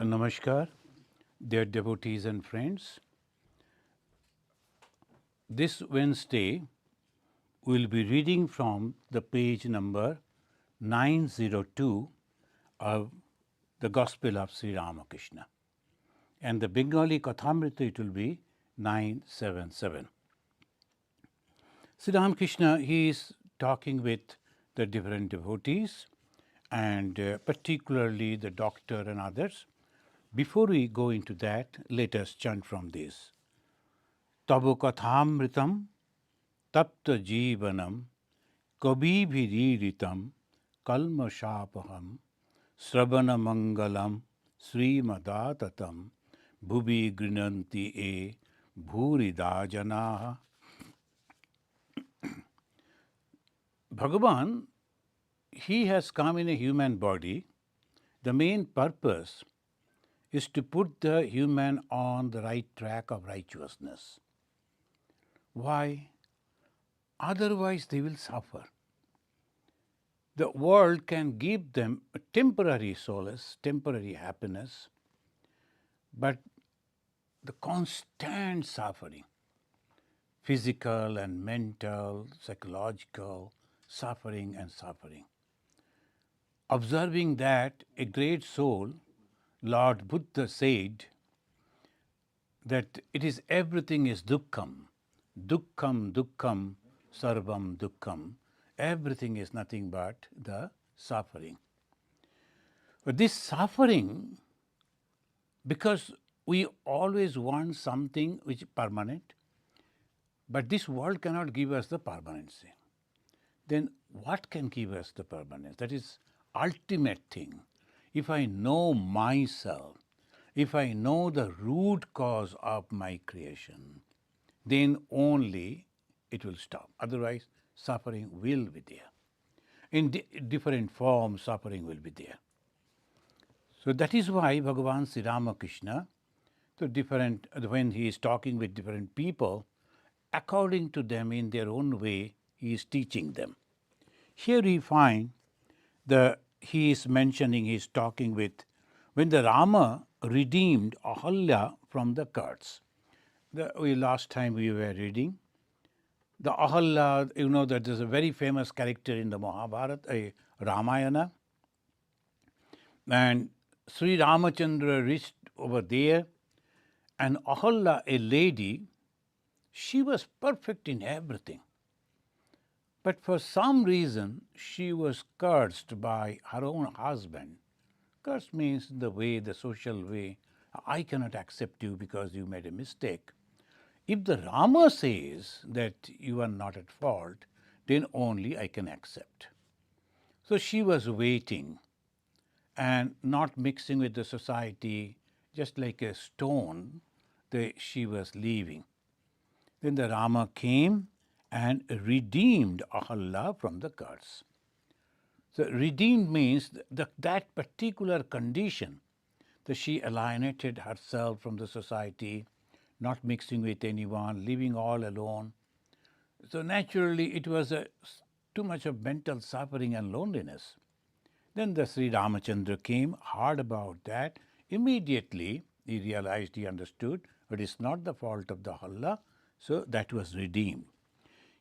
Namaskar, dear devotees and friends. This Wednesday, we will be reading from the page number 902 of the Gospel of Sri Ramakrishna. And the Bengali Kathamrita, it will be 977. Sri Ramakrishna, he is talking with the different devotees and particularly the doctor and others. Before we go into that, let us chant from this. Tabu kathamritam tapta jivanam kabibhiriritam kalmashapaham sravana mangalam srimadatatam bhubi grinanti e bhurida janaha. Bhagavan, he has come in a human body. The main purpose is to put the human on the right track of righteousness. Why? Otherwise they will suffer. The world can give them a temporary solace, temporary happiness, but the constant suffering, physical and mental, psychological suffering and suffering. Observing that, a great soul, Lord Buddha said that it is everything is dukkham, dukkham, dukkham, sarvam dukkham. Everything is nothing but the suffering. But this suffering, because we always want something which is permanent, but this world cannot give us the permanency. Then what can give us the permanence? That is ultimate thing. If I know myself, if I know the root cause of my creation, then only it will stop. Otherwise, suffering will be there. In different forms, suffering will be there. So that is why Bhagavan Sri Ramakrishna, when he is talking with different people, according to them in their own way, he is teaching them. Here we find he is mentioning, he is talking with, when the Rama redeemed Ahalya from the curse. Last time we were reading, the Ahalya, you know that there's a very famous character in the Mahabharata, Ramayana. And Sri Ramachandra reached over there, and Ahalya, a lady, she was perfect in everything. But for some reason, she was cursed by her own husband. Curse means the way, the social way. I cannot accept you because you made a mistake. If the Rama says that you are not at fault, then only I can accept. So she was waiting and not mixing with the society, just like a stone, she was leaving. Then the Rama came and redeemed Ahalya from the curse. So redeemed means that particular condition, that she alienated herself from the society, not mixing with anyone, living all alone. So naturally it was too much of mental suffering and loneliness. Then the Sri Ramachandra came, heard about that. Immediately he realized, he understood, it is not the fault of the Ahalya, so that was redeemed.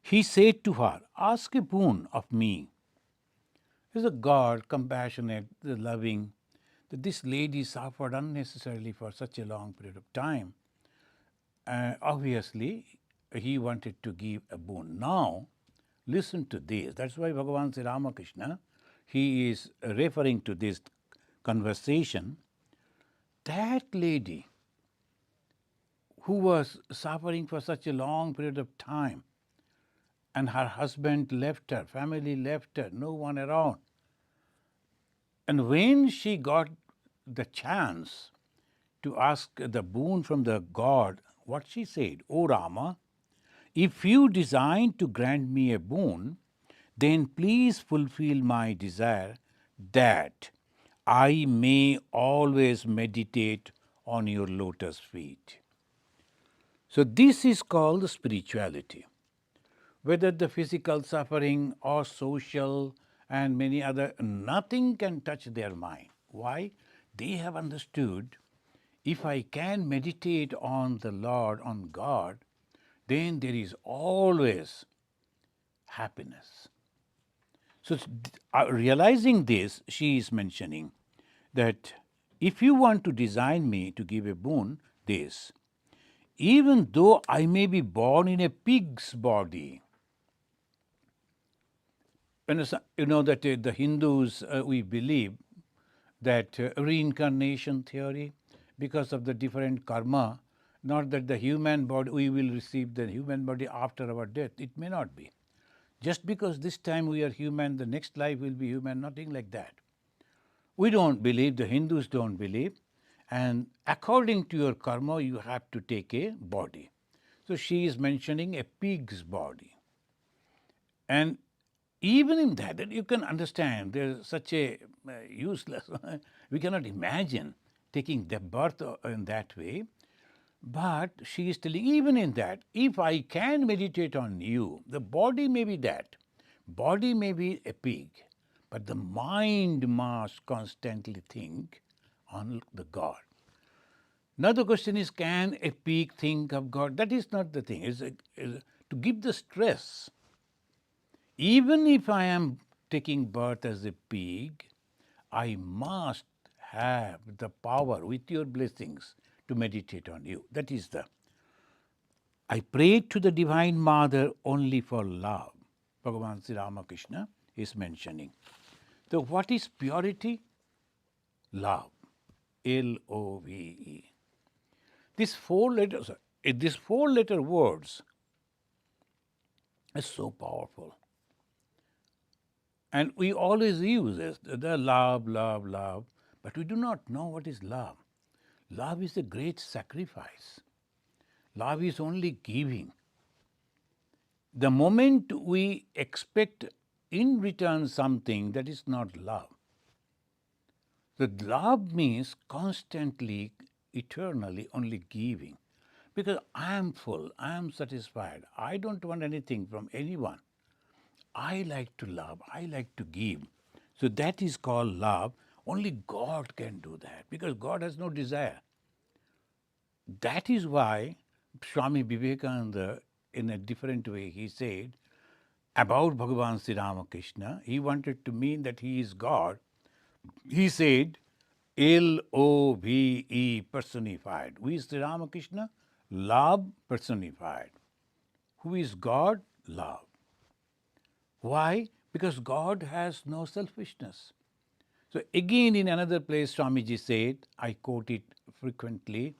He said to her, ask a boon of me. Is a God, compassionate, loving, that this lady suffered unnecessarily for such a long period of time. Obviously, he wanted to give a boon. Now, listen to this. That's why Bhagavan Sri Ramakrishna, he is referring to this conversation. That lady who was suffering for such a long period of time, and her husband left her, family left her, no one around. And when she got the chance to ask the boon from the God, what she said, O Rama, if you design to grant me a boon, then please fulfill my desire that I may always meditate on your lotus feet. So this is called spirituality. Whether the physical suffering or social and many other, nothing can touch their mind. Why? they have understood if I can meditate on the Lord, on God, then there is always happiness. So, realizing this, she is mentioning that if you want to design me to give a boon, this, even though I may be born in a pig's body. You know that the Hindus, we believe that reincarnation theory, because of the different karma, not that the human body, we will receive the human body after our death. It may not be. Just because this time we are human, the next life will be human, nothing like that. We don't believe, the Hindus don't believe, and according to your karma, you have to take a body. So she is mentioning a pig's body. And even in that you can understand there's such a useless, we cannot imagine taking the birth in that way. But she is telling, even in that, if I can meditate on you, the body may be that, body may be a pig, but the mind must constantly think on the God. Now the question is, can a pig think of God? That is not the thing. It's to give the stress. Even if I am taking birth as a pig, I must have the power with your blessings to meditate on you. That is the, I prayed to the Divine Mother only for love. Bhagavan Sri Ramakrishna is mentioning. So what is purity? Love. L-O-V-E. These four letter words are so powerful. And we always use this, the love, love, love, but we do not know what is love. Love is a great sacrifice. Love is only giving. The moment we expect in return something, that is not love. The love means constantly, eternally only giving. Because I am full, I am satisfied, I don't want anything from anyone. I like to love, I like to give. So that is called love. Only God can do that, because God has no desire. That is why Swami Vivekananda, in a different way, he said about Bhagavan Sri Ramakrishna, he wanted to mean that he is God. He said, L-O-V-E personified. Who is Sri Ramakrishna? Love personified. Who is God? Love. Why? Because God has no selfishness. So again in another place Swamiji said, I quote it frequently,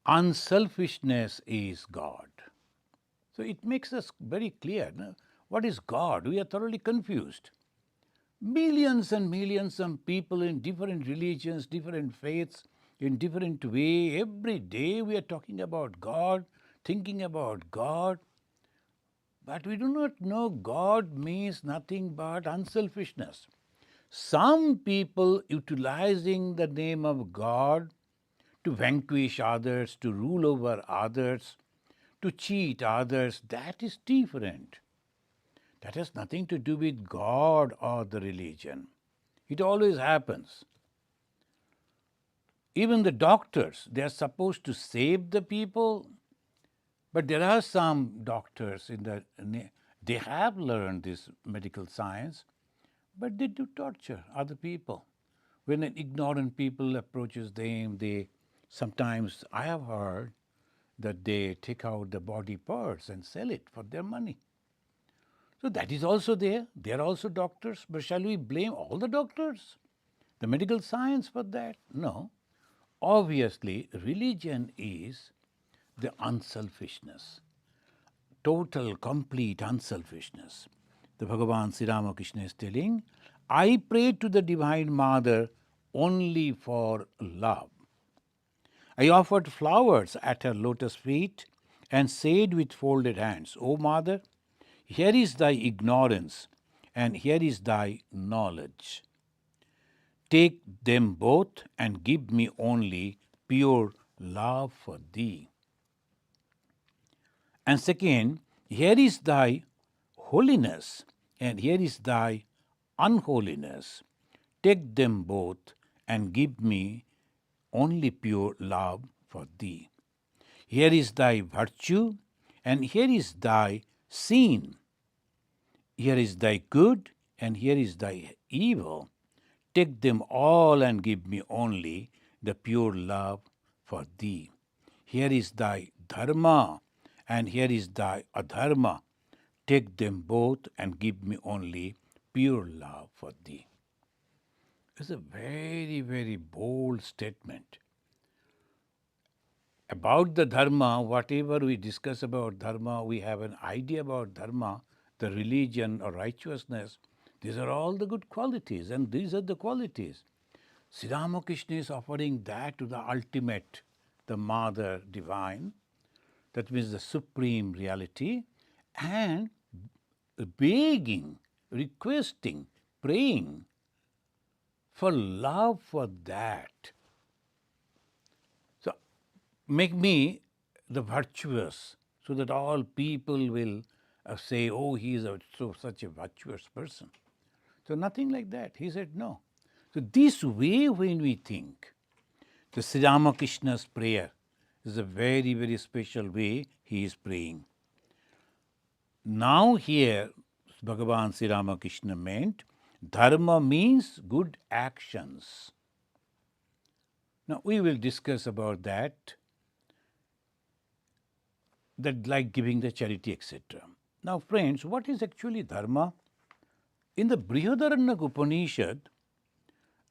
unselfishness is God. So it makes us very clear. No? What is God? We are thoroughly confused. Millions and millions of people in different religions, different faiths, in different way. Every day we are talking about God, thinking about God. But we do not know God means nothing but unselfishness. Some people utilizing the name of God to vanquish others, to rule over others, to cheat others, that is different. That has nothing to do with God or the religion. It always happens. Even the doctors, they are supposed to save the people, but there are some doctors they have learned this medical science, but they do torture other people. When an ignorant people approaches them, they sometimes, I have heard that they take out the body parts and sell it for their money. So that is also there. They are also doctors, but shall we blame all the doctors, the medical science for that? No. Obviously, religion is the unselfishness, total, complete unselfishness. The Bhagavan Sri Ramakrishna is telling, I pray to the Divine Mother only for love. I offered flowers at her lotus feet and said with folded hands, O Mother, here is thy ignorance and here is thy knowledge. Take them both and give me only pure love for thee. And second, here is thy holiness and here is thy unholiness. take them both and give me only pure love for thee. Here is thy virtue, and here is thy sin. Here is thy good, and here is thy evil. Take them all and give me only the pure love for thee. Here is thy dharma, and here is thy adharma. Take them both and give me only pure love for thee. It's a very, very bold statement. About the dharma, whatever we discuss about dharma, we have an idea about dharma, the religion or righteousness. These are all the good qualities, and these are the qualities. Sri Ramakrishna is offering that to the ultimate, the Mother Divine, that means the supreme reality, and begging, requesting, praying for love for that. So make me the virtuous, so that all people will say, oh, he is such a virtuous person. So nothing like that. He said no. So this way when we think, the Sri Ramakrishna's prayer is a very, very special way he is praying. Now here, Bhagavan Sri Ramakrishna meant, dharma means good actions. Now we will discuss about that like giving the charity, etc. Now friends, what is actually dharma? In the Brihadaranyaka Upanishad,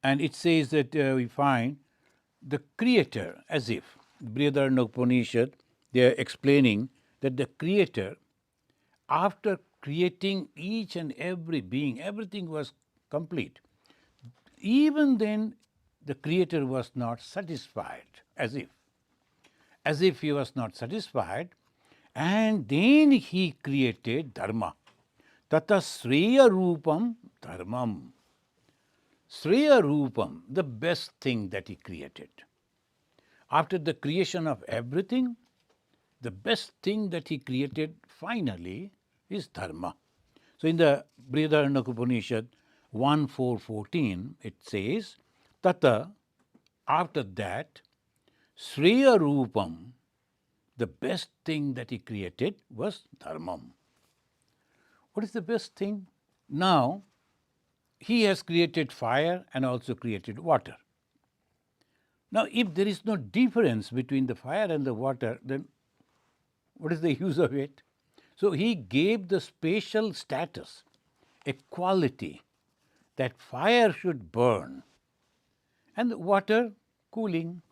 and it says that we find the creator, as if, Brihadaranyaka Upanishad, they are explaining that the creator, after creating each and every being, everything was complete. Even then, the creator was not satisfied, as if he was not satisfied, and then he created dharma. Tata Sreya Rupam Dharmam. Sreya Rupam, the best thing that he created. After the creation of everything, the best thing that he created finally is dharma. So in the Brihadaranyaka Upanishad 1.4.14, it says, Tata, after that, Sreya Rupam, the best thing that he created was dharmam. What is the best thing? Now, he has created fire and also created water. Now, if there is no difference between the fire and the water, then what is the use of it? So he gave the special status, a quality, that fire should burn and the water cooling.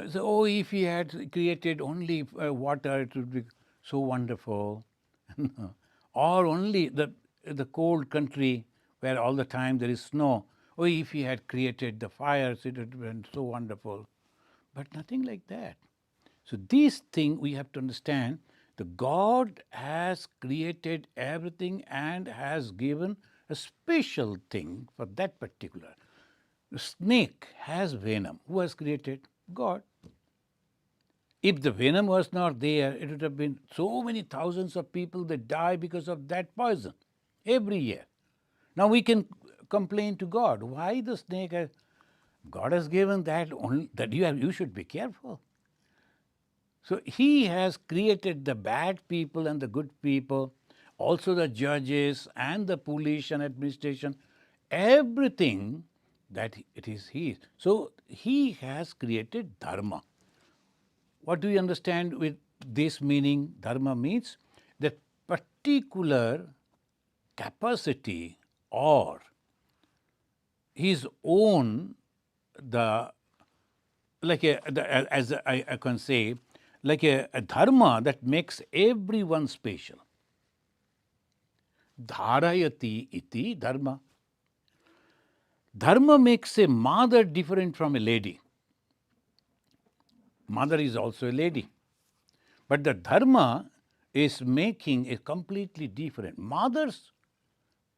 So, oh, if he had created only water, it would be so wonderful. Or only the cold country where all the time there is snow. Oh, if he had created the fires, it would have been so wonderful. But nothing like that. So this thing we have to understand, the God has created everything and has given a special thing for that particular. The snake has venom. Who has created? God. If the venom was not there, it would have been so many thousands of people that die because of that poison every year. Now we can complain to God. Why the snake? God has given that only that you should be careful. So he has created the bad people and the good people, also the judges and the police and administration, everything that it is his. So he has created dharma. What do you understand with this meaning? Dharma means that particular capacity or his own, as I can say, like a dharma that makes everyone special. Dharayati iti dharma. Dharma makes a mother different from a lady. Mother is also a lady. But the dharma is making a completely different. Mothers,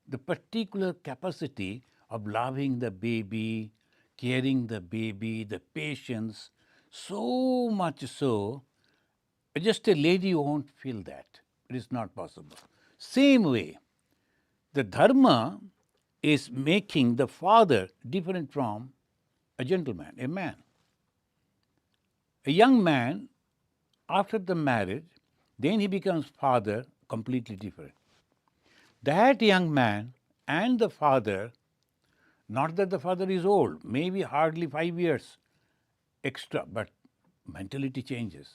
the particular capacity of loving the baby, caring the baby, the patience, so much so, just a lady won't feel that. It is not possible. Same way, the dharma is making the father different from a gentleman, a man. A young man, after the marriage, then he becomes father, completely different. That young man and the father, not that the father is old, maybe hardly 5 years extra, but mentality changes.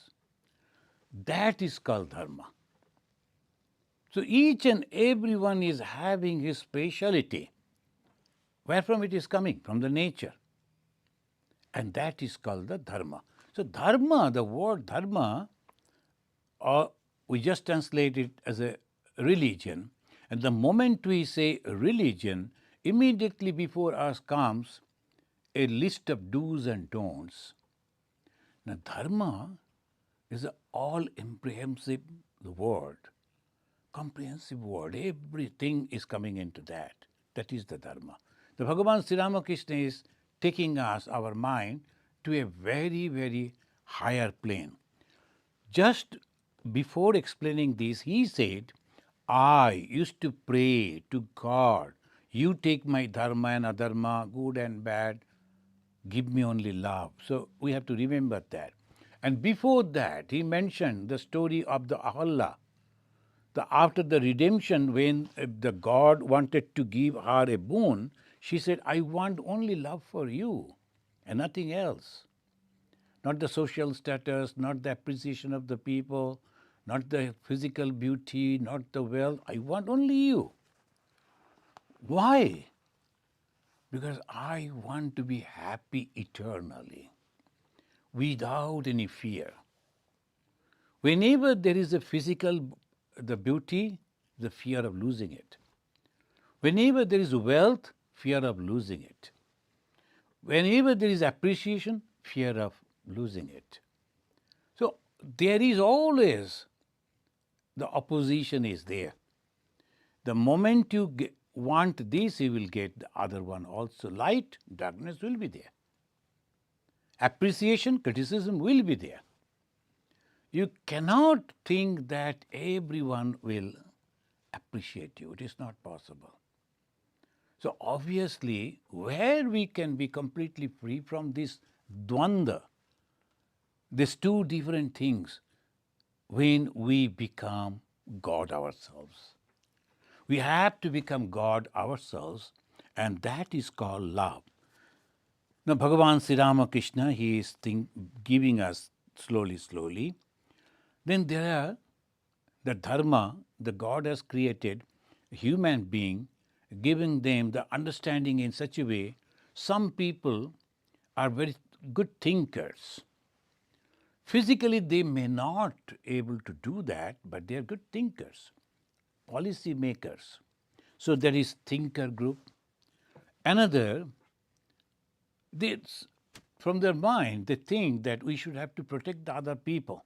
That is called dharma. So each and everyone is having his speciality. Where from it is coming? From the nature. And that is called the dharma. So dharma, the word dharma, we just translate it as a religion. And the moment we say religion, immediately before us comes a list of do's and don'ts. Now, dharma is an all-comprehensive word, comprehensive word. Everything is coming into that. That is the dharma. The Bhagavan Sri Ramakrishna is taking us, our mind, to a very, very higher plane. Just before explaining this, he said, I used to pray to God, you take my dharma and adharma, good and bad, give me only love. So we have to remember that. And before that, he mentioned the story of the Ahalya. After the redemption, when the God wanted to give her a boon, she said, I want only love for you and nothing else. Not the social status, not the appreciation of the people, not the physical beauty, not the wealth. I want only you. Why? Because I want to be happy eternally, without any fear. Whenever there is a the beauty, the fear of losing it. Whenever there is wealth, fear of losing it. Whenever there is appreciation, fear of losing it. So there is always the opposition is there. The moment you want this, you will get the other one also. Light, darkness will be there. Appreciation, criticism will be there. You cannot think that everyone will appreciate you. It is not possible. So obviously, where we can be completely free from this dvanda, these two different things, when we become God ourselves. We have to become God ourselves, and that is called love. Now, Bhagavan Sri Ramakrishna, he is giving us slowly. Then there are the dharma, the God has created a human being, giving them the understanding in such a way. Some people are very good thinkers. Physically, they may not able to do that, but they are good thinkers, policy makers. So there is thinker group. Another, from their mind, they think that we should have to protect the other people.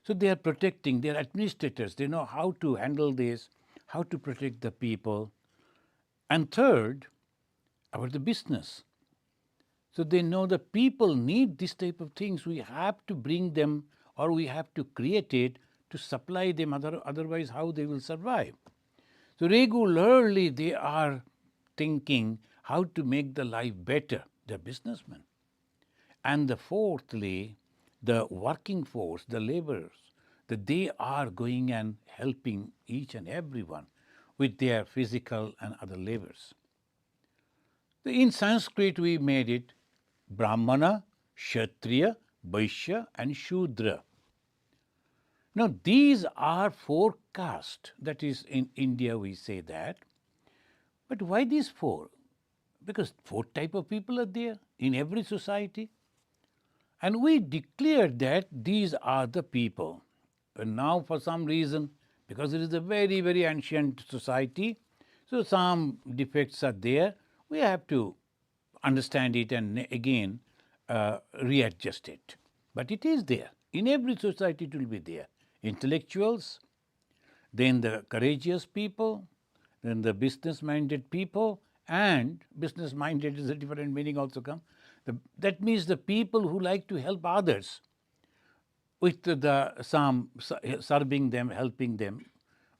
So they are protecting, they are administrators, they know how to handle this, how to protect the people. And third, about the business. So they know the people need this type of things. We have to bring them, or we have to create it to supply them, otherwise how they will survive. So regularly they are thinking how to make the life better. They're businessmen. And fourthly, the working force, the laborers, that they are going and helping each and everyone with their physical and other labors. In Sanskrit, we made it Brahmana, Kshatriya, Vaishya, and Shudra. Now, these are four castes. That is, in India we say that. But why these four? Because four type of people are there in every society. And we declared that these are the people. And now for some reason, because it is a very, very ancient society, so some defects are there. We have to understand it and again readjust it. But it is there. In every society it will be there. Intellectuals, then the courageous people, then the business-minded people, and business-minded is a different meaning also come. That means the people who like to help others with some serving them, helping them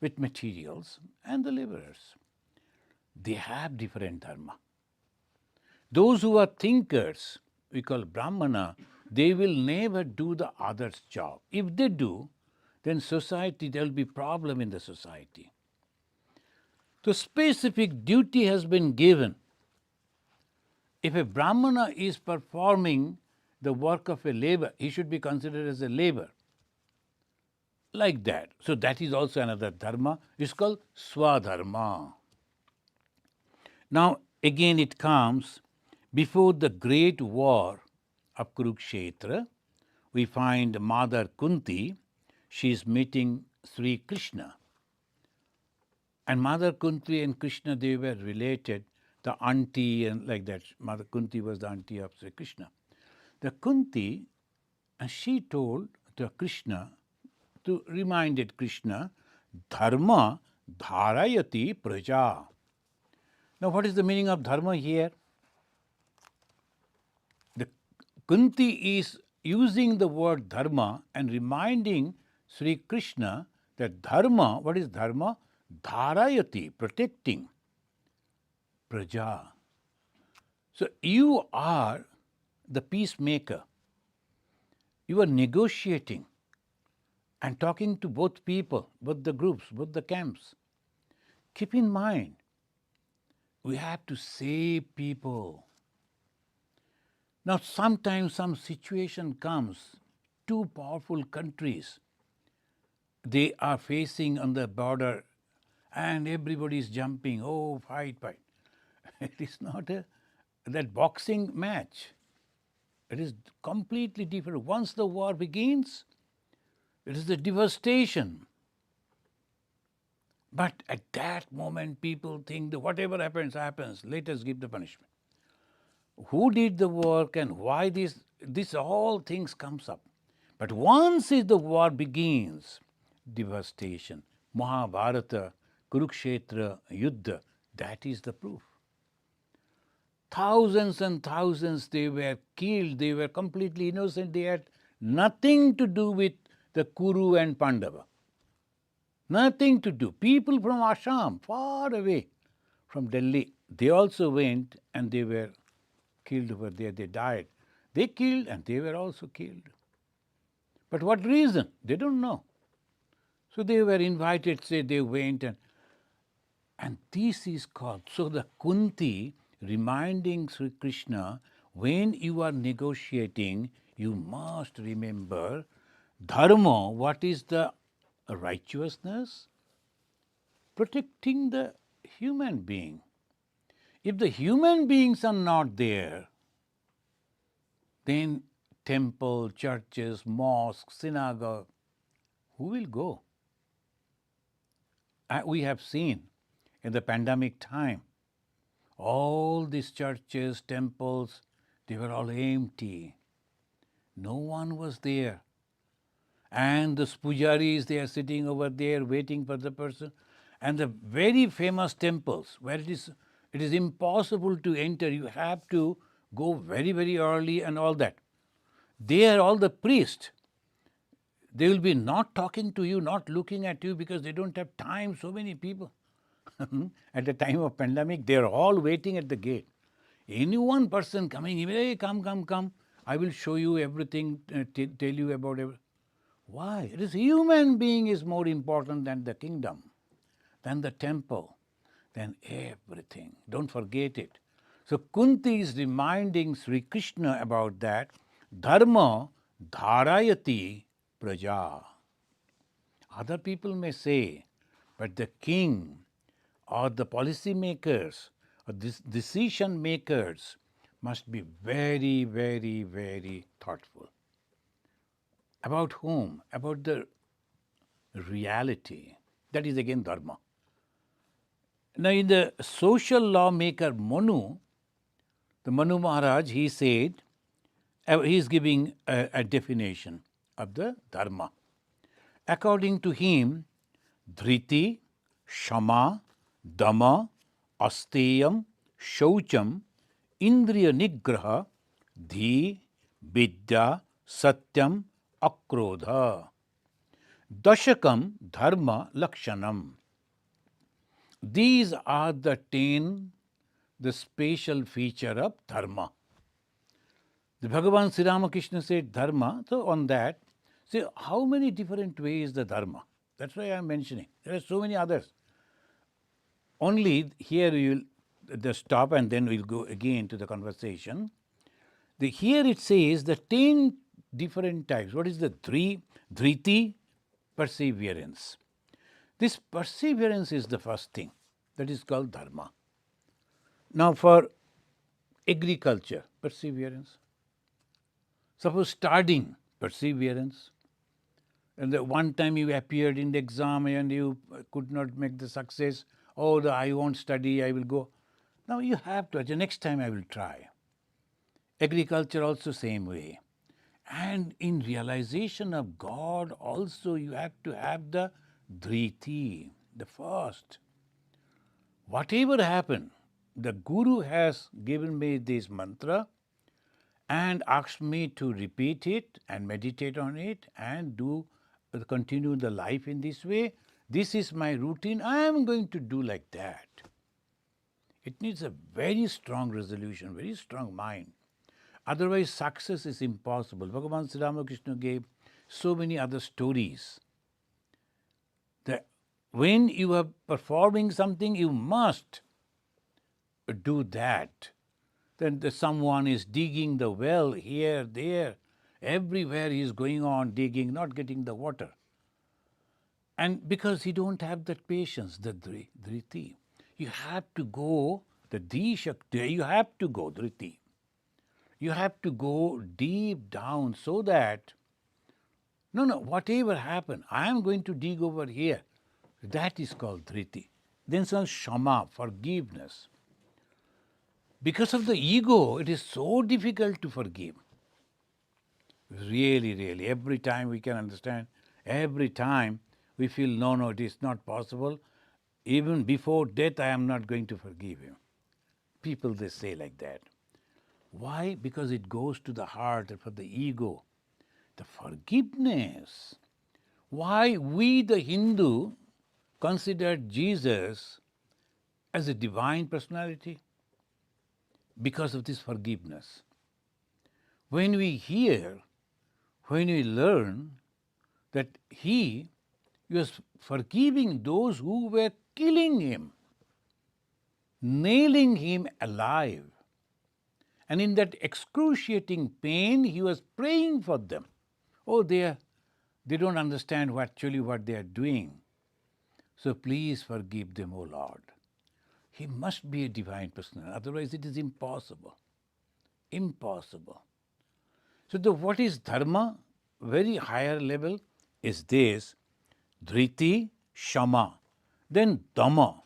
with materials, and the laborers. they have different dharma. Those who are thinkers, we call Brahmana, they will never do the other's job. If they do, then society, there will be problem in the society. So specific duty has been given. If a Brahmana is performing the work of a labor, he should be considered as a labor. Like that. So that is also another dharma. It's called Swadharma. Now again it comes before the great war of Kurukshetra, we find Mother Kunti, she is meeting Sri Krishna. And Mother Kunti and Krishna, they were related, the auntie and like that. Mother Kunti was the auntie of Sri Krishna. The Kunti, and she told the Krishna, to reminded Krishna, Dharma dharayati praja. Now what is the meaning of dharma here? The Kunti is using the word dharma and reminding Sri Krishna that dharma, what is dharma? Dharayati, protecting. Praja. So you are the peacemaker. You are negotiating and talking to both people, both the groups, both the camps. Keep in mind, we have to save people. Now sometimes some situation comes, two powerful countries, they are facing on the border and everybody is jumping, oh, fight. It is not that boxing match. It is completely different. Once the war begins, it is the devastation. But at that moment, people think that whatever happens, happens. Let us give the punishment. Who did the work and why this all things comes up. But once the war begins, devastation, Mahabharata, Kurukshetra, Yuddha, that is the proof. Thousands and thousands, they were killed, they were completely innocent, they had nothing to do with the Kuru and Pandava. Nothing to do. People from Assam, far away from Delhi, they also went and they were killed over there, they died. They killed and they were also killed. But what reason? They don't know. So they were invited, say they went and this is called, so the Kunti reminding Sri Krishna, when you are negotiating, you must remember dharma, what is the righteousness? Protecting the human being. If the human beings are not there, then temple, churches, mosques, synagogue, who will go? We have seen in the pandemic time, all these churches, temples, they were all empty. No one was there. And the pujaris, they are sitting over there waiting for the person. And the very famous temples where it is impossible to enter, you have to go very, very early and all that. They are all the priests. They will be not talking to you, not looking at you because they don't have time, so many people. At the time of pandemic, they are all waiting at the gate. Any one person coming, hey, come, I will show you everything, tell you about everything. Why? It is human being is more important than the kingdom, than the temple, than everything. Don't forget it. So Kunti is reminding Sri Krishna about that. Dharma dharayati praja. Other people may say, but the king or the policy makers or decision makers must be very, very, very thoughtful. About whom? About the reality. That is again dharma. Now in the social lawmaker Manu, the Manu Maharaj, he said, he is giving a definition of the dharma. According to him, dhriti, shama, dama, asteyam, shaucham, indriya nigraha, dhi, vidya, satyam, akrodha. Dashakam dharma lakshanam. These are the 10, the special feature of Dharma. The Bhagavan Sri Ramakrishna said Dharma, so on that, see how many different ways the Dharma. That's why I am mentioning. There are so many others. Only here you will just stop and then we'll go again to the conversation. Here it says the 10 different types. What is the dhriti? Perseverance. This perseverance is the first thing. That is called Dharma. Now for agriculture, perseverance. Suppose studying, perseverance. And the one time you appeared in the exam and you could not make the success, oh, I won't study, I will go. Now you have to, the next time I will try. Agriculture also same way. And in realization of God also you have to have the dhriti, the first. Whatever happened, the Guru has given me this mantra and asked me to repeat it and meditate on it and continue the life in this way. This is my routine. I am going to do like that. It needs a very strong resolution, very strong mind. Otherwise, success is impossible. Bhagavan Sri Ramakrishna gave so many other stories. That when you are performing something, you must do that. Then someone is digging the well here, there, everywhere he is going on digging, not getting the water. And because he don't have that patience, the dhriti, you have to go, the dhishakti, you have to go, dhriti. You have to go deep down so that, no, whatever happened, I am going to dig over here. That is called dhriti. Then some shama, forgiveness. Because of the ego, it is so difficult to forgive. Really, really. Every time we can understand, every time we feel, no, it is not possible. Even before death, I am not going to forgive him. People, they say like that. Why? Because it goes to the heart for the ego. The forgiveness. Why we, the Hindu, consider Jesus as a divine personality? Because of this forgiveness. When we hear, when we learn that he was forgiving those who were killing him, nailing him alive, and in that excruciating pain, he was praying for them. Oh, they don't understand actually what they are doing. So please forgive them, O Lord. He must be a divine person, otherwise it is impossible. Impossible. So what is Dharma? Very higher level is this, dhriti, shama. Then Dhamma.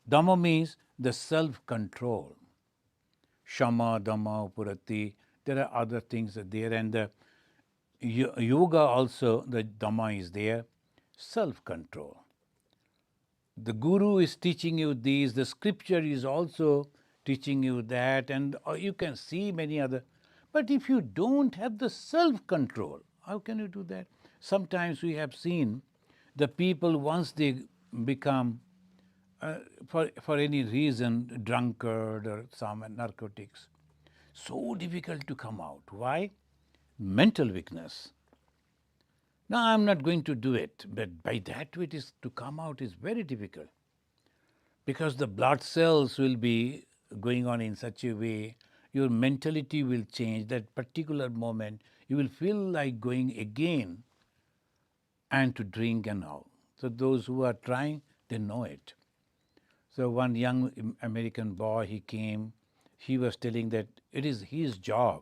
Dhamma means the self-control. Shama, Dhamma, Purati, there are other things there, and the yoga also, the Dhamma is there, self-control. The Guru is teaching you these, the scripture is also teaching you that, and you can see many other. But if you don't have the self-control, how can you do that? Sometimes we have seen the people, once they become, for any reason, drunkard or some narcotics, so difficult to come out. Why? Mental weakness. Now, I am not going to do it, but by that way it is to come out is very difficult, because the blood cells will be going on in such a way, your mentality will change. That particular moment, you will feel like going again and to drink and all. So those who are trying, they know it. So one young American boy, he came, he was telling that it is his job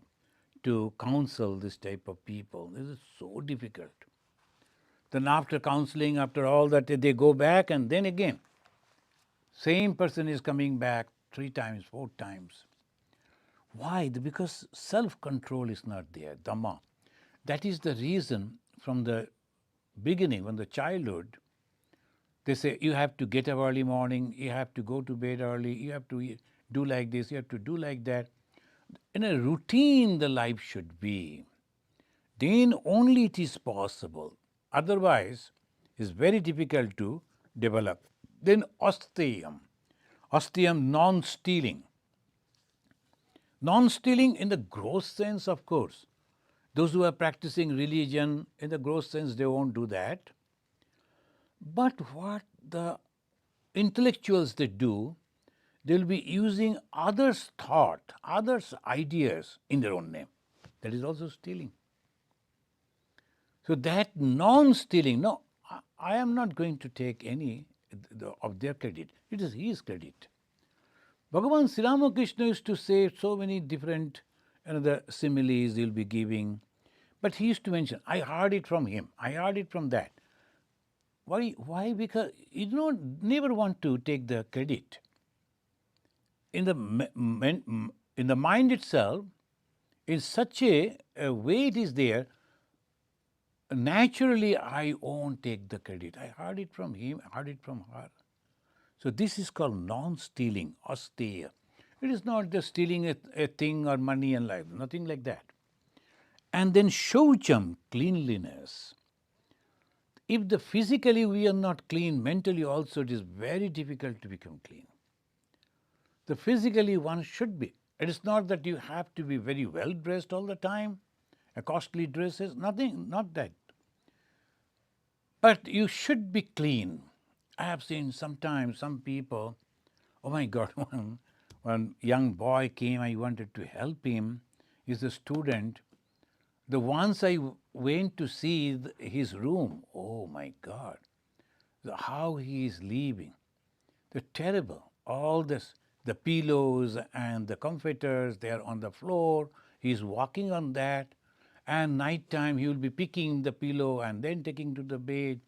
to counsel this type of people. This is so difficult. Then after counseling, after all that, they go back and then again, same person is coming back 3 times, 4 times. Why? Because self-control is not there, Dhamma. That is the reason from the beginning, from the childhood, they say you have to get up early morning, you have to go to bed early, you have to do like this, you have to do like that. In a routine the life should be. Then only it is possible. Otherwise, it's very difficult to develop. Then osteyam. Osteyam, non-stealing. Non-stealing in the gross sense, of course. Those who are practicing religion, in the gross sense, they won't do that. But what the intellectuals they do, they'll be using others' thought, others' ideas in their own name. That is also stealing. So that non-stealing, no, I am not going to take any of their credit. It is his credit. Bhagavan Sri Ramakrishna used to say so many different similes he'll be giving. But he used to mention, I heard it from him, I heard it from that. Why? Because you never want to take the credit. In the mind itself, in such a way it is there, naturally I won't take the credit. I heard it from him, I heard it from her. So this is called non-stealing, asteya. It is not just stealing a thing or money and life, nothing like that. And then shaucham, cleanliness. If physically we are not clean, mentally also it is very difficult to become clean. The physically one should be. It is not that you have to be very well dressed all the time, a costly dresses, nothing, not that. But you should be clean. I have seen sometimes some people, oh my God, one young boy came, I wanted to help him. He's a student. The once I went to see his room, oh my God, how he is living. They're terrible. All this, the pillows and the comforters, they are on the floor. He's walking on that. And night time he will be picking the pillow and then taking to the bed.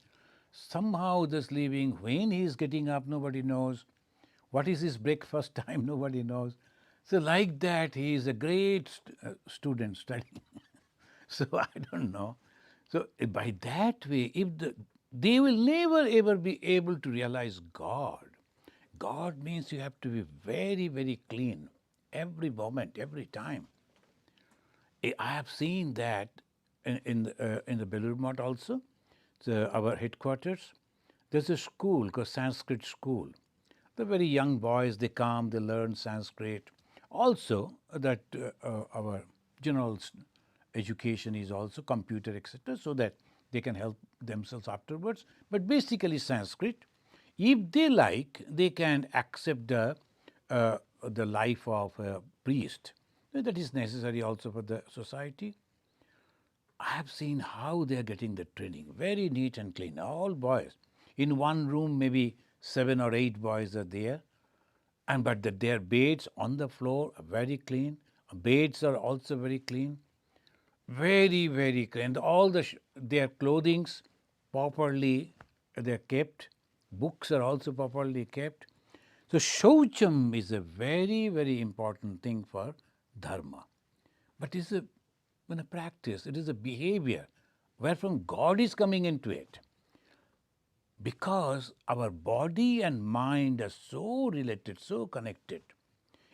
Somehow this living, when he is getting up, nobody knows. What is his breakfast time, nobody knows. So like that, he is a great student studying. So I don't know. So by that way, they will never ever be able to realize God. God means you have to be very, very clean every moment, every time. I have seen that in the Belur Math also, our headquarters. There's a school called Sanskrit school. The very young boys, they come, they learn Sanskrit. Also, that our general education is also computer, etc., so that they can help themselves afterwards. But basically Sanskrit. If they like, they can accept the life of a priest. That is necessary also for the society. I have seen how they are getting the training, very neat and clean, all boys. In one room, maybe 7 or 8 boys are there, but their beds on the floor are very clean. Beds are also very clean, very, very clean. All their clothings properly they are kept. Books are also properly kept. So shaucham is a very, very important thing for dharma. But it's a practice, it is a behavior wherefrom God is coming into it. Because our body and mind are so related, so connected.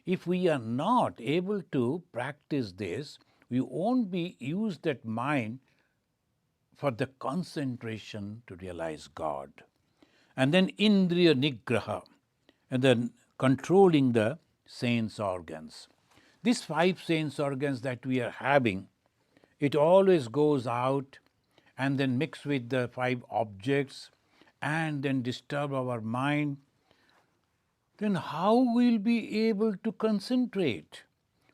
If we are not able to practice this, we won't use that mind for the concentration to realize God. And then indriya nigraha, and then controlling the sense organs. These 5 sense organs that we are having, it always goes out and then mix with the 5 objects and then disturb our mind. Then how we'll be able to concentrate?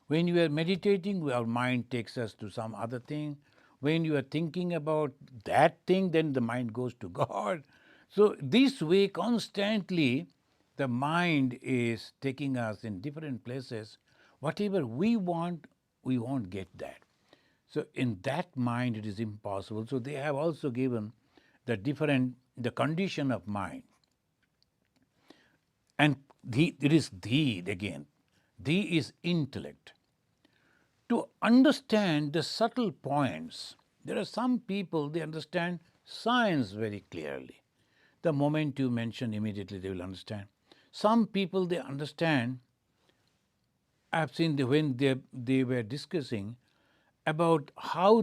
When you are meditating, our mind takes us to some other thing. When you are thinking about that thing, then the mind goes to God. So this way constantly the mind is taking us in different places. Whatever we want, we won't get that. So in that mind it is impossible. So they have also given the condition of mind. And it is again. The is intellect. To understand the subtle points, there are some people, they understand science very clearly. The moment you mention, immediately they will understand. Some people, they understand, I have seen when they were discussing about how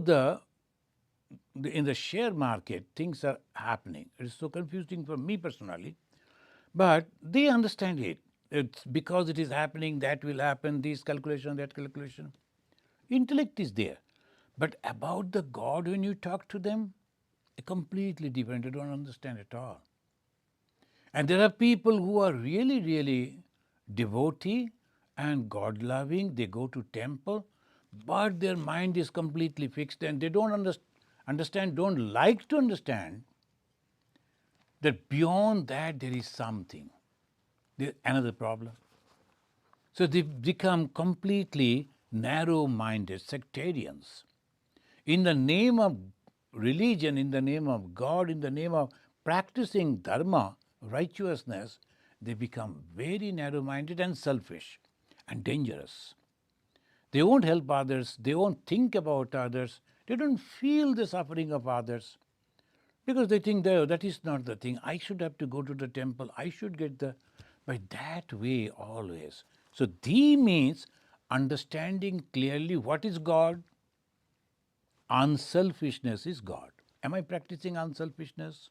in the share market things are happening. It is so confusing for me personally. But they understand it. It's because it is happening, that will happen, this calculation, that calculation. Intellect is there. But about the God, when you talk to them, completely different. They don't understand at all. And there are people who are really, really devotee and God-loving. They go to temple, but their mind is completely fixed and they don't understand, don't like to understand that beyond that there is something. There's another problem. So they become completely narrow-minded sectarians. In the name of religion, in the name of God, in the name of practicing dharma, righteousness, they become very narrow-minded and selfish and dangerous. They won't help others, they won't think about others, they don't feel the suffering of others because they think that is not the thing. I should have to go to the temple, I should get the... By that way always. So D means understanding clearly what is God. Unselfishness is God. Am I practicing unselfishness?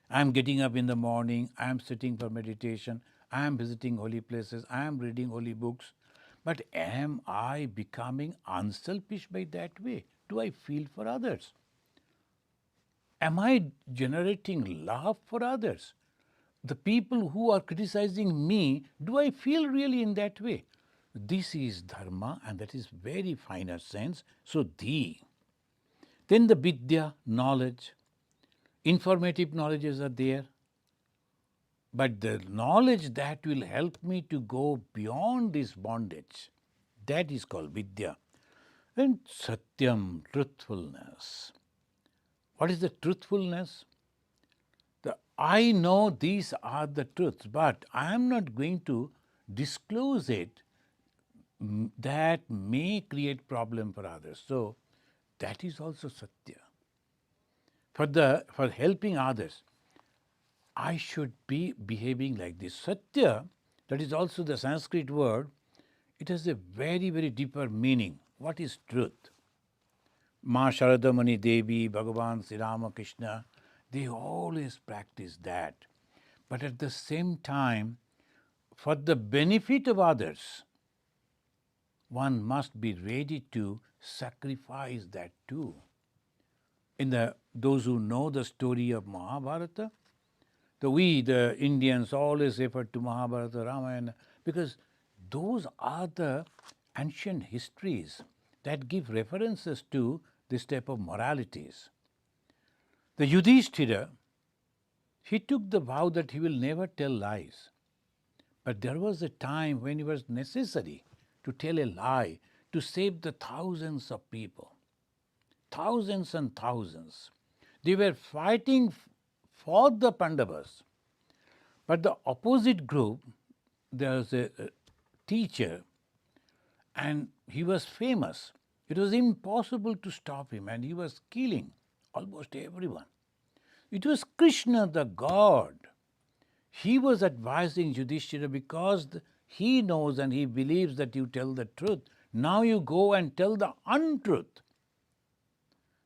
I am getting up in the morning, I am sitting for meditation, I am visiting holy places, I am reading holy books. But am I becoming unselfish by that way? Do I feel for others? Am I generating love for others? The people who are criticizing me, do I feel really in that way? This is dharma, and that is very finer sense. So the. Then the vidya, knowledge. Informative knowledges are there. But the knowledge that will help me to go beyond this bondage, that is called vidya. And satyam, truthfulness. What is the truthfulness? I know these are the truths, but I am not going to disclose it. That may create problem for others. So that is also satya. For helping others, I should be behaving like this. Satya, that is also the Sanskrit word, it has a very, very deeper meaning. What is truth? Ma Sharadamani Devi, Bhagavan Sri Ramakrishna, they always practice that. But at the same time, for the benefit of others, one must be ready to sacrifice that too. Those who know the story of Mahabharata, we, the Indians, always refer to Mahabharata, Ramayana, because those are the ancient histories that give references to this type of moralities. The Yudhishthira, he took the vow that he will never tell lies. But there was a time when it was necessary to tell a lie to save the thousands of people. Thousands and thousands. They were fighting for the Pandavas. But the opposite group, there was a teacher, and he was famous. It was impossible to stop him, and he was killing almost everyone. It was Krishna, the God. He was advising Yudhishthira because he knows and he believes that you tell the truth. Now you go and tell the untruth,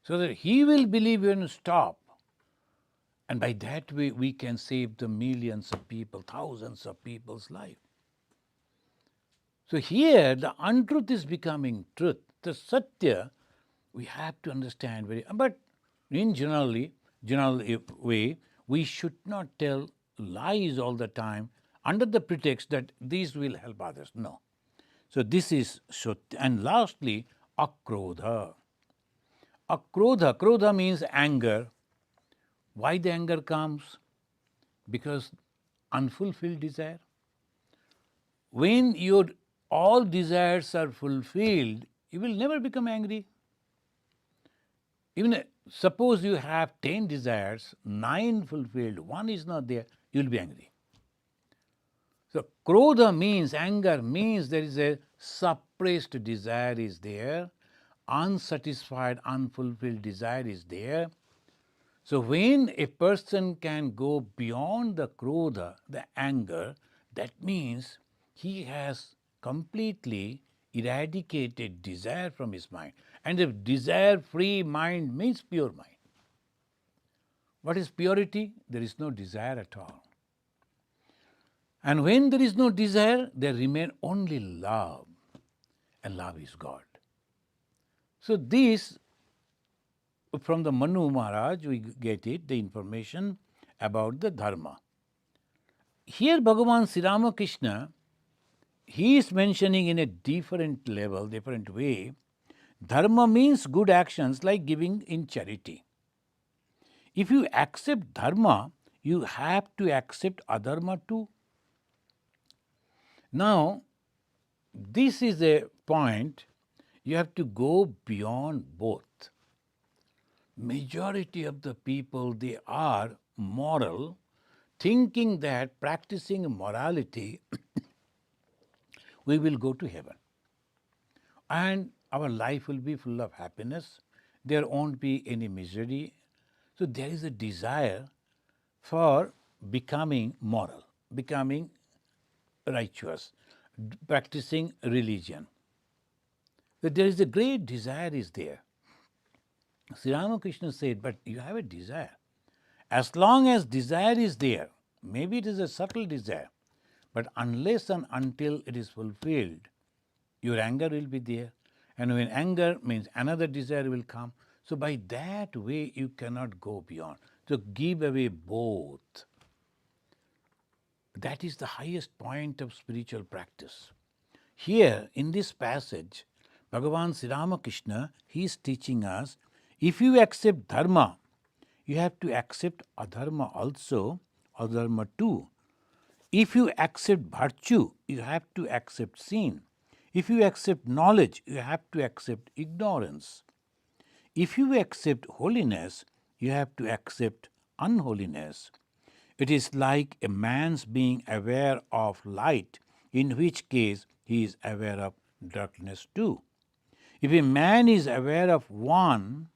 so that he will believe you and stop. And by that way, we can save the millions of people, thousands of people's life. So here, the untruth is becoming truth. The satya, we have to understand very. But in general way, we should not tell lies all the time under the pretext that these will help others. No. So this is satya. And lastly, akrodha. Krodha means anger. Why the anger comes? Because unfulfilled desire. When your all desires are fulfilled, you will never become angry. Even suppose you have 10 desires, 9 fulfilled, 1 is not there, you will be angry. So krodha means, anger means there is a suppressed desire is there, unsatisfied, unfulfilled desire is there. So when a person can go beyond the krodha, the anger, that means he has completely eradicated desire from his mind. And a desire-free mind means pure mind. What is purity? There is no desire at all. And when there is no desire, there remain only love. And love is God. So this, from the Manu Maharaj, we get it, the information about the Dharma. Here Bhagavan Sri Ramakrishna, he is mentioning in a different level, different way, Dharma means good actions like giving in charity. If you accept Dharma, you have to accept Adharma too. Now, this is a point, you have to go beyond both. Majority of the people, they are moral, thinking that practicing morality, we will go to heaven. And our life will be full of happiness. There won't be any misery. So there is a desire for becoming moral, becoming righteous, practicing religion. So there is a great desire is there. Sri Ramakrishna said, but you have a desire. As long as desire is there, maybe it is a subtle desire, but unless and until it is fulfilled, your anger will be there. And when anger means another desire will come. So by that way, you cannot go beyond. So give away both. That is the highest point of spiritual practice. Here, in this passage, Bhagavan Sri Ramakrishna, he is teaching us, if you accept Dharma, you have to accept Adharma also, Adharma too. If you accept virtue, you have to accept sin. If you accept knowledge, you have to accept ignorance. If you accept holiness, you have to accept unholiness. It is like a man's being aware of light, in which case he is aware of darkness too. If a man is aware of one,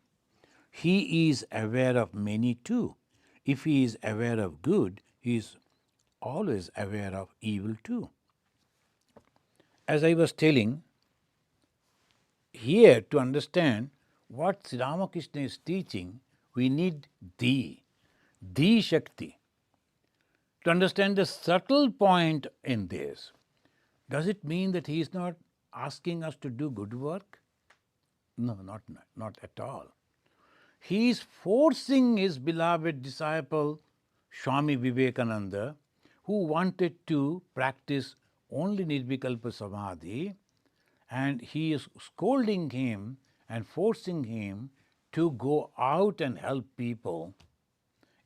he is aware of many too. If he is aware of good, he is always aware of evil too. As I was telling, here to understand what Sri Ramakrishna is teaching, we need Di Shakti. To understand the subtle point in this, does it mean that he is not asking us to do good work? No, not at all. He is forcing his beloved disciple, Swami Vivekananda, who wanted to practice only Nirvikalpa Samadhi, and he is scolding him and forcing him to go out and help people,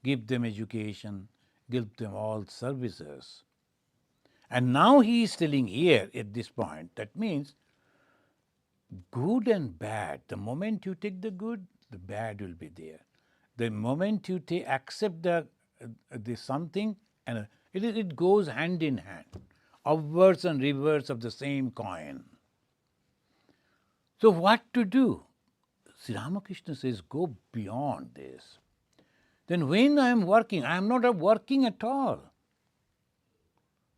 give them education, give them all services. And now he is telling here at this point, that means good and bad, the moment you take the good, the bad will be there. The moment you accept the something, and it goes hand in hand, upwards and reverse of the same coin. So what to do? Sri Ramakrishna says, go beyond this. Then when I am working, I am not working at all.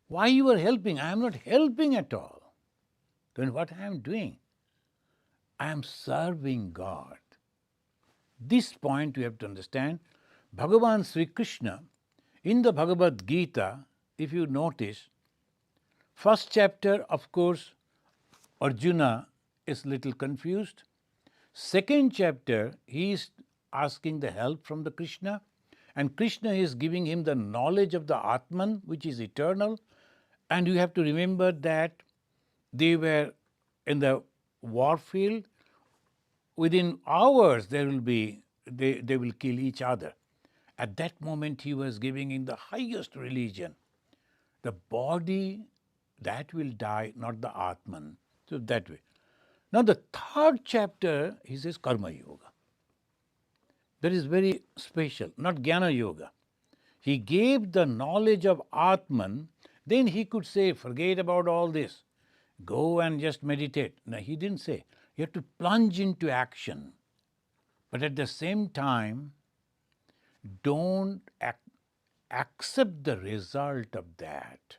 Why you are helping? I am not helping at all. Then what I am doing? I am serving God. This point you have to understand. Bhagavan Sri Krishna, in the Bhagavad Gita, if you notice, first chapter, of course, Arjuna is little confused. Second chapter, he is asking the help from the Krishna, and Krishna is giving him the knowledge of the Atman, which is eternal. And you have to remember that they were in the war field. Within hours, they will kill each other. At that moment, he was giving in the highest religion. The body, that will die, not the Atman. So that way. Now the third chapter, he says Karma Yoga. That is very special, not Jnana Yoga. He gave the knowledge of Atman, then he could say, forget about all this. Go and just meditate. No, he didn't say. You have to plunge into action. But at the same time, don't accept the result of that.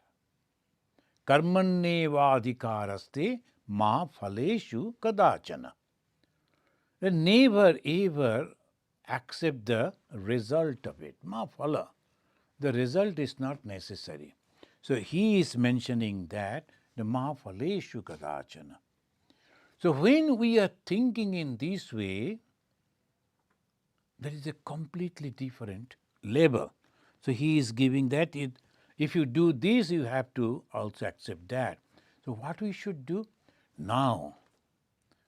Karmannevadhikaraste ma phaleshu kadachana. Never ever accept the result of it. Ma phala. The result is not necessary. So he is mentioning that the Mahaphaleshu Kadachana. So when we are thinking in this way, that is a completely different label. So he is giving that if you do this, you have to also accept that. So what we should do now,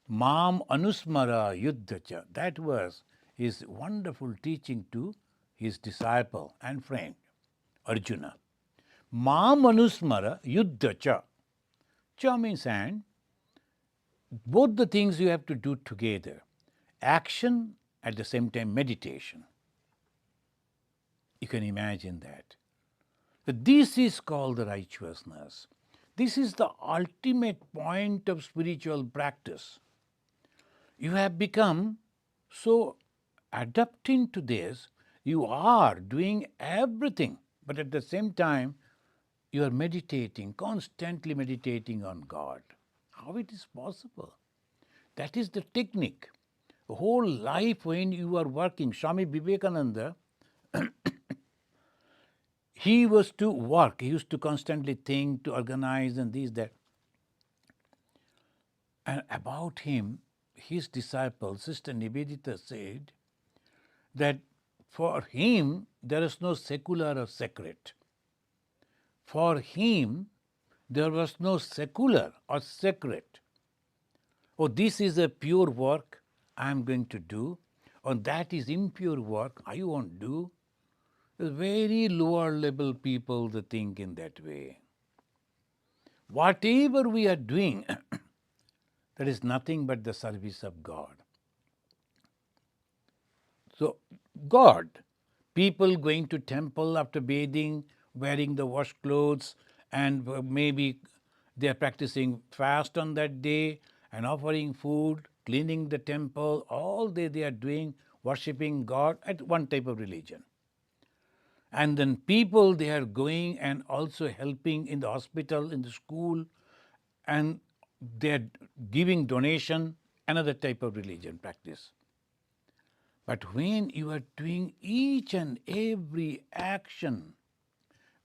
Mam Anusmara Yuddhacha, that was his wonderful teaching to his disciple and friend Arjuna. Mam Anusmara Yuddhacha. Cha means and. Both the things you have to do together. Action, at the same time meditation. You can imagine that. But this is called the righteousness. This is the ultimate point of spiritual practice. You have become so adapting to this, you are doing everything, but at the same time, you are meditating, constantly meditating on God. How it is possible? That is the technique. The whole life when you are working, Swami Vivekananda, he was to work. He used to constantly think, to organize and this, that. And about him, his disciple, Sister Nivedita, said that for him, there is no secular or sacred. For him, there was no secular or sacred. Oh, this is a pure work I am going to do, or that is impure work I won't do. Very lower level people that think in that way. Whatever we are doing, that is nothing but the service of God. So, God, people going to temple after bathing, wearing the washed clothes, and maybe they are practicing fast on that day and offering food, cleaning the temple, all they are doing, worshipping God at one type of religion. And then people, they are going and also helping in the hospital, in the school, and they are giving donation, another type of religion practice. But when you are doing each and every action,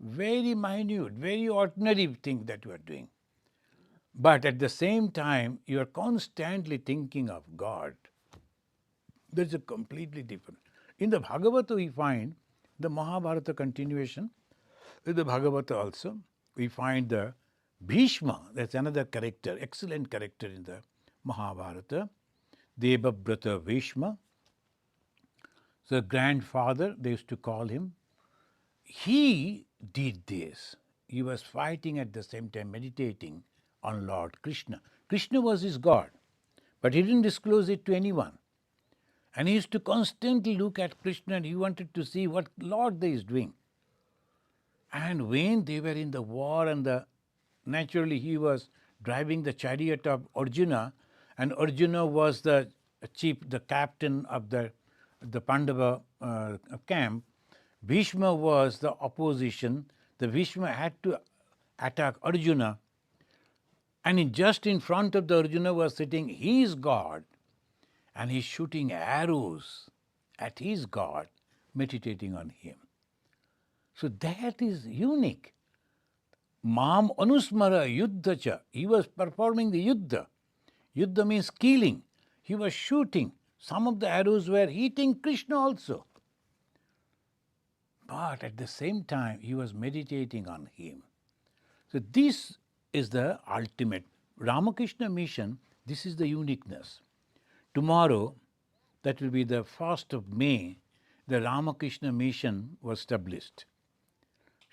very minute, very ordinary thing that you are doing, but at the same time you are constantly thinking of God, there's a completely different. In the Bhagavata we find the Mahabharata continuation, in the Bhagavata also we find the Bhishma, that's another character, excellent character in the Mahabharata, Devabrata Bhishma. The grandfather, they used to call him, he did this. He was fighting at the same time meditating on Lord Krishna. Krishna was his God, but he didn't disclose it to anyone. And he used to constantly look at Krishna and he wanted to see what Lord is doing. And when they were in the war and naturally he was driving the chariot of Arjuna, and Arjuna was the chief, the captain of the Pandava camp, Bhishma was the opposition. The Bhishma had to attack Arjuna, and just in front of the Arjuna was sitting his God, and he's shooting arrows at his God, meditating on him. So that is unique. Mam Anusmara Yuddhacha. He was performing the Yuddha. Yuddha means killing. He was shooting. Some of the arrows were hitting Krishna also. But at the same time, he was meditating on him. So this is the ultimate. Ramakrishna mission, this is the uniqueness. Tomorrow, that will be the 1st of May, the Ramakrishna mission was established.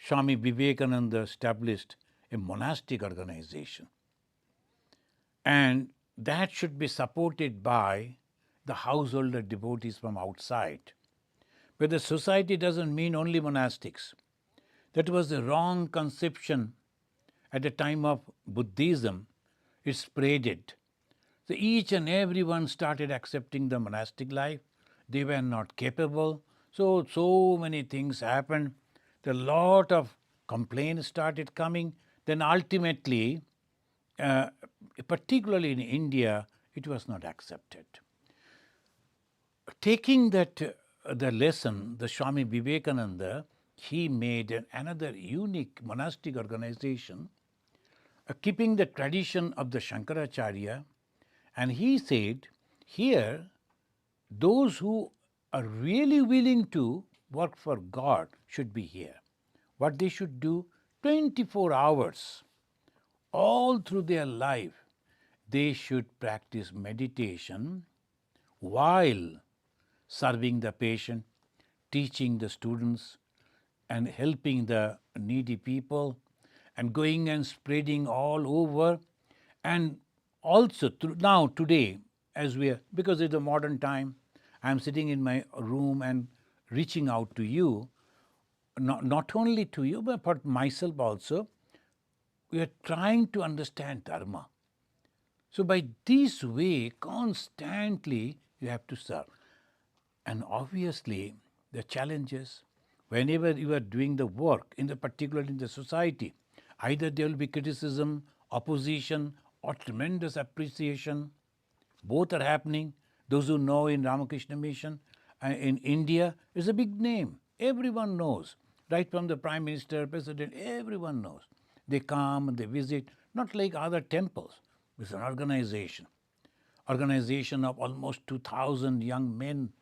Swami Vivekananda established a monastic organization. And that should be supported by the householder devotees from outside. But the society doesn't mean only monastics. That was the wrong conception at the time of Buddhism. It spreaded. So each and everyone started accepting the monastic life. They were not capable. So many things happened. A lot of complaints started coming. Then ultimately, particularly in India, it was not accepted. Taking that the lesson, the Swami Vivekananda, he made another unique monastic organization, keeping the tradition of the Shankaracharya, and he said, here, those who are really willing to work for God should be here. What they should do, 24 hours, all through their life, they should practice meditation while serving the patient, teaching the students, and helping the needy people, and going and spreading all over. And also now today, as we are, because it's a modern time, I'm sitting in my room and reaching out to you, not only to you, but for myself also. We are trying to understand Dharma. So by this way, constantly you have to serve. And obviously, the challenges, whenever you are doing the work, particularly in the society, either there will be criticism, opposition, or tremendous appreciation. Both are happening. Those who know in Ramakrishna Mission, in India, is a big name. Everyone knows, right from the Prime Minister, President, everyone knows. They come and they visit, not like other temples. It's an organization of almost 2,000 young men,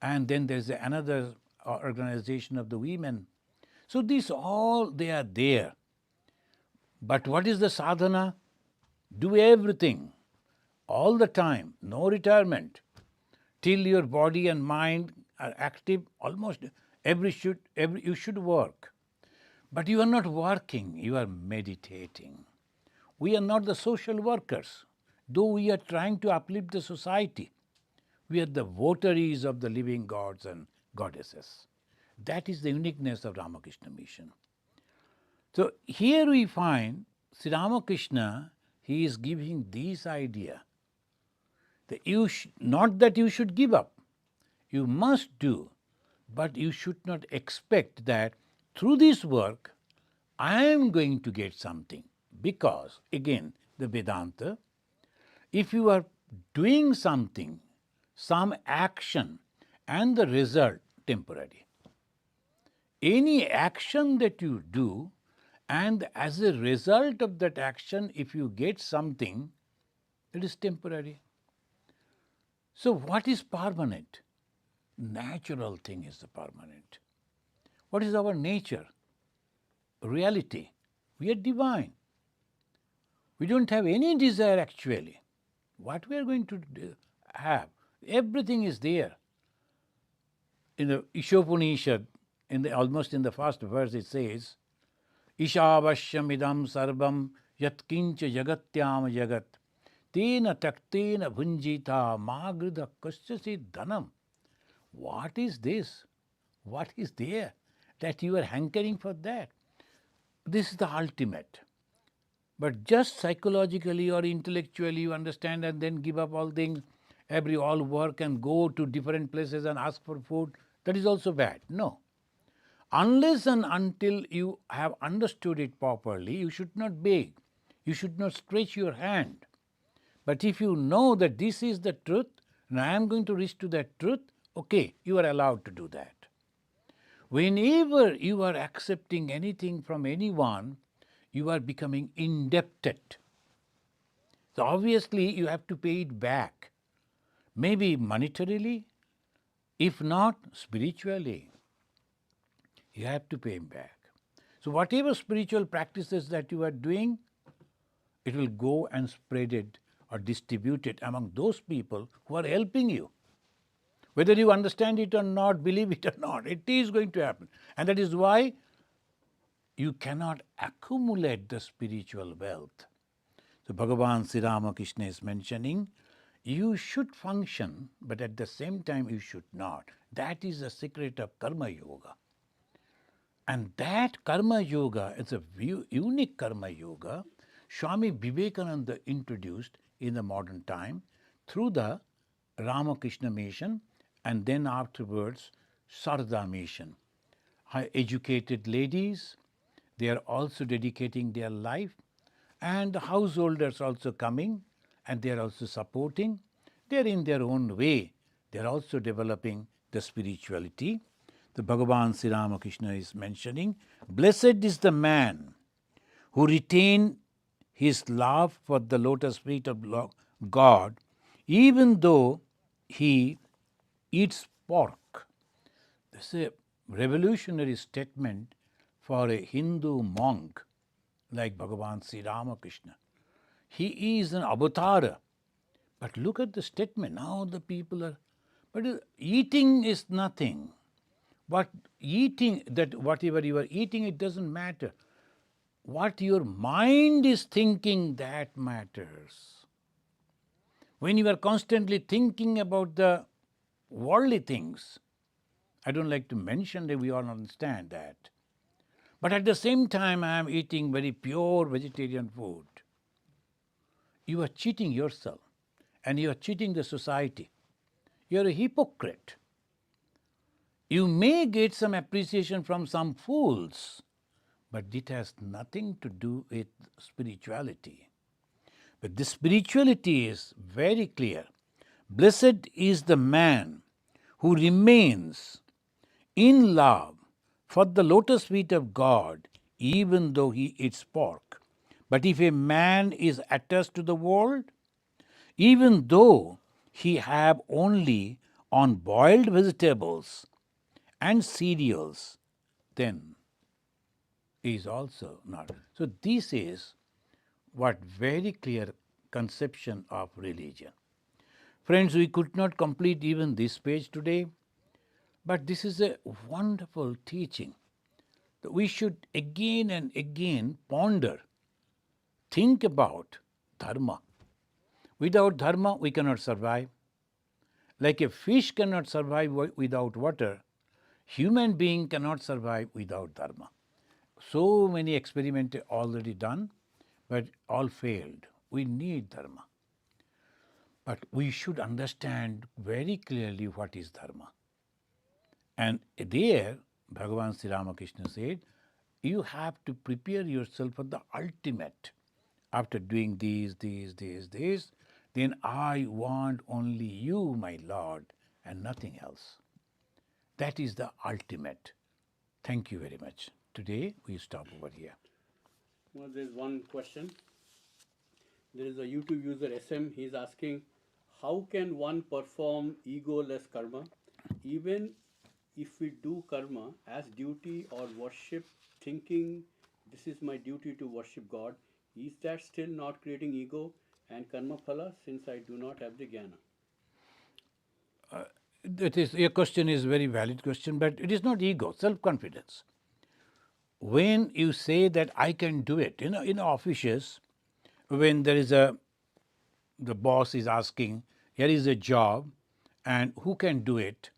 and then there's another organization of the women. So these all, they are there. But what is the sadhana? Do everything, all the time, no retirement, till your body and mind are active. Almost you should work. But you are not working, you are meditating. We are not the social workers, though we are trying to uplift the society. We are the votaries of the living gods and goddesses. That is the uniqueness of Ramakrishna Mission. So here we find Sri Ramakrishna, he is giving this idea that not that you should give up, you must do, but you should not expect that through this work I am going to get something. Because, again, the Vedanta, if you are doing something, some action, and the result temporary. Any action that you do, and as a result of that action, if you get something, it is temporary. So what is permanent? Natural thing is the permanent. What is our nature? Reality. We are divine. We don't have any desire actually. What we are going to have? Everything is there. In the Ishopanishad, almost in the first verse, it says, Ishavashyam idam sarvam yatkincha jagatyam jagat tena taktena bhunjita magrida kasyasid dhanam. What is this? What is there that you are hankering for that? This is the ultimate. But just psychologically or intellectually you understand and then give up all things, all work and go to different places and ask for food, that is also bad. No. Unless and until you have understood it properly, you should not beg. You should not stretch your hand. But if you know that this is the truth, and I am going to reach to that truth, okay, you are allowed to do that. Whenever you are accepting anything from anyone, you are becoming indebted. So obviously you have to pay it back, maybe monetarily, if not spiritually. You have to pay him back. So whatever spiritual practices that you are doing, it will go and spread it or distribute it among those people who are helping you. Whether you understand it or not, believe it or not, it is going to happen. And that is why you cannot accumulate the spiritual wealth. So Bhagavan Sri Ramakrishna is mentioning, you should function, but at the same time you should not. That is the secret of Karma Yoga. And that Karma Yoga is a unique Karma Yoga Swami Vivekananda introduced in the modern time through the Ramakrishna Mission and then afterwards Sarada Mission. Educated ladies, they are also dedicating their life, and the householders also coming and they are also supporting. They are in their own way. They are also developing the spirituality. the Bhagavan Sri Ramakrishna is mentioning, blessed is the man who retain his love for the lotus feet of God, even though he eats pork. This is a revolutionary statement for a Hindu monk like Bhagavan Sri Ramakrishna. He is an avatar. But look at the statement. Now the people are, but eating is nothing. But eating, that whatever you are eating, it doesn't matter. What your mind is thinking, that matters. When you are constantly thinking about the worldly things, I don't like to mention that, we all understand that. But at the same time, I am eating very pure vegetarian food. You are cheating yourself and you are cheating the society. You are a hypocrite. You may get some appreciation from some fools, but it has nothing to do with spirituality. But the spirituality is very clear. Blessed is the man who remains in love for the lotus feet of God, even though he eats pork. But if a man is attached to the world, even though he have only on boiled vegetables and cereals, then he is also not. So this is what very clear conception of religion. Friends, we could not complete even this page today, but this is a wonderful teaching that we should again and again ponder, think about Dharma. Without Dharma, we cannot survive. Like a fish cannot survive without water, human being cannot survive without Dharma. So many experiments already done, but all failed. We need Dharma. But we should understand very clearly what is Dharma. And there, Bhagavan Sri Ramakrishna said, you have to prepare yourself for the ultimate. After doing these, then I want only you, my Lord, and nothing else. That is the ultimate. Thank you very much. Today we stop over here. Well, there's one question. There is a YouTube user SM. He's asking, how can one perform ego-less karma, even if we do karma as duty or worship, thinking this is my duty to worship God? Is that still not creating ego and karma phala, since I do not have the jnana? Your question is a very valid question, but it is not ego, self-confidence. When you say that I can do it, in offices, when there is the boss is asking, here is a job, and who can do it?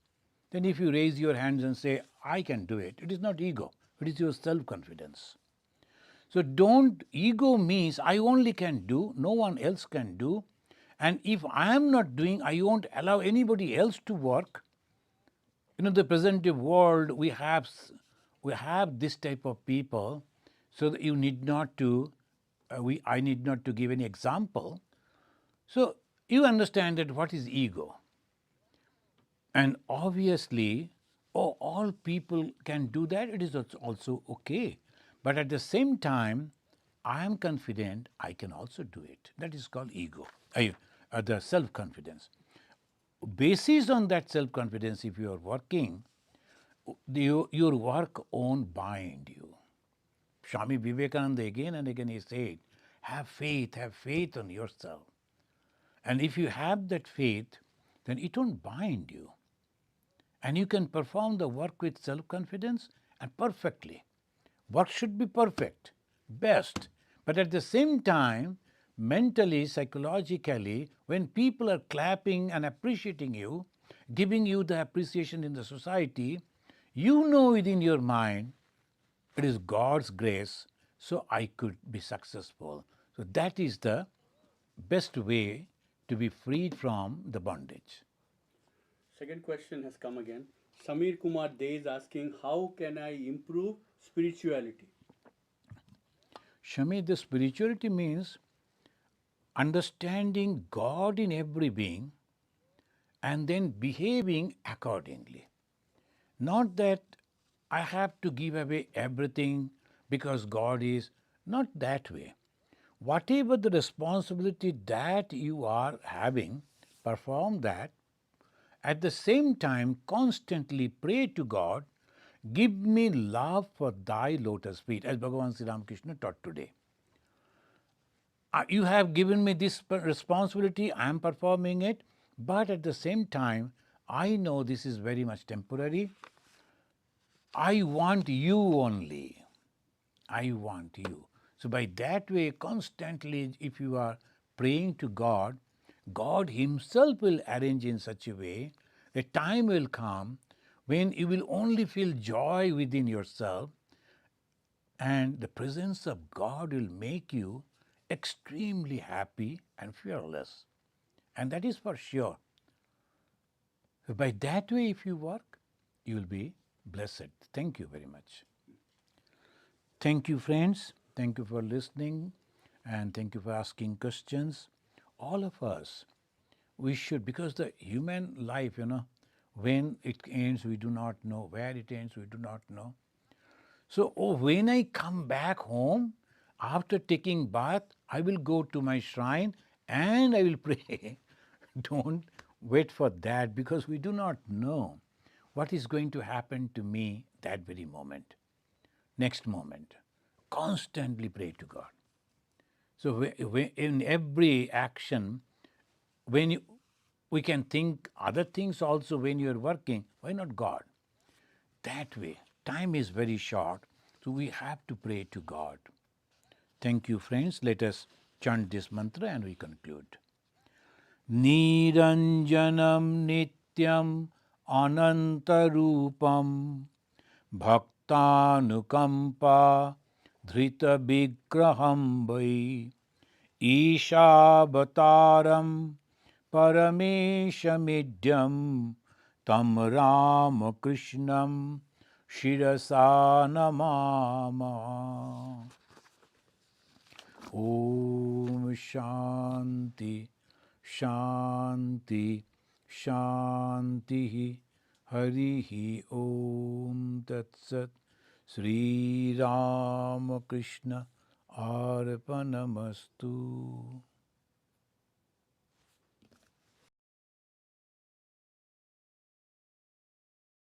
Then if you raise your hands and say, I can do it, it is not ego, it is your self-confidence. So ego means I only can do, no one else can do, and if I am not doing, I won't allow anybody else to work. The present world, we have this type of people, so that you need not to, I need not to give any example. So you understand that what is ego. And obviously, all people can do that, it is also okay. But at the same time, I am confident I can also do it. That is called ego, the self-confidence. Basis on that self-confidence, if you are working, your work won't bind you. Swami Vivekananda again and again he said, have faith on yourself. And if you have that faith, then it won't bind you. And you can perform the work with self-confidence and perfectly. Work should be perfect, best. But at the same time, mentally, psychologically, when people are clapping and appreciating you, giving you the appreciation in the society, you know within your mind, it is God's grace, so I could be successful. So that is the best way to be freed from the bondage. Second question has come again. Samir Kumar Dey is asking, how can I improve spirituality? Shami, the spirituality means understanding God in every being and then behaving accordingly. Not that I have to give away everything because God is, not that way. Whatever the responsibility that you are having, perform that. At the same time, constantly pray to God, give me love for thy lotus feet, as Bhagavan Sri Ramakrishna taught today. You have given me this responsibility, I am performing it, but at the same time, I know this is very much temporary. I want you only. I want you. So, by that way, constantly, if you are praying to God, God Himself will arrange in such a way, a time will come when you will only feel joy within yourself, and the presence of God will make you extremely happy and fearless. And that is for sure. So by that way, if you work, you will be blessed. Thank you very much. Thank you, friends. Thank you for listening, and thank you for asking questions. All of us, we should, because the human life, when it ends, we do not know. Where it ends, we do not know. So when I come back home, after taking bath, I will go to my shrine and I will pray. Don't wait for that, because we do not know what is going to happen to me that very moment, next moment. Constantly pray to God. So in every action, when we can think other things also when you are working, why not God? That way, time is very short, so we have to pray to God. Thank you, friends. Let us chant this mantra and we conclude. Niranjanam nityam anantarupam bhaktanukampa dhrita vigraham vai Ishabhataram parameshamidhyam tam Ramakrishnam shirasa namama. Om Shanti Shanti Shanti Harihi Om Tat Sat Sri Ramakrishna Arpanamastu.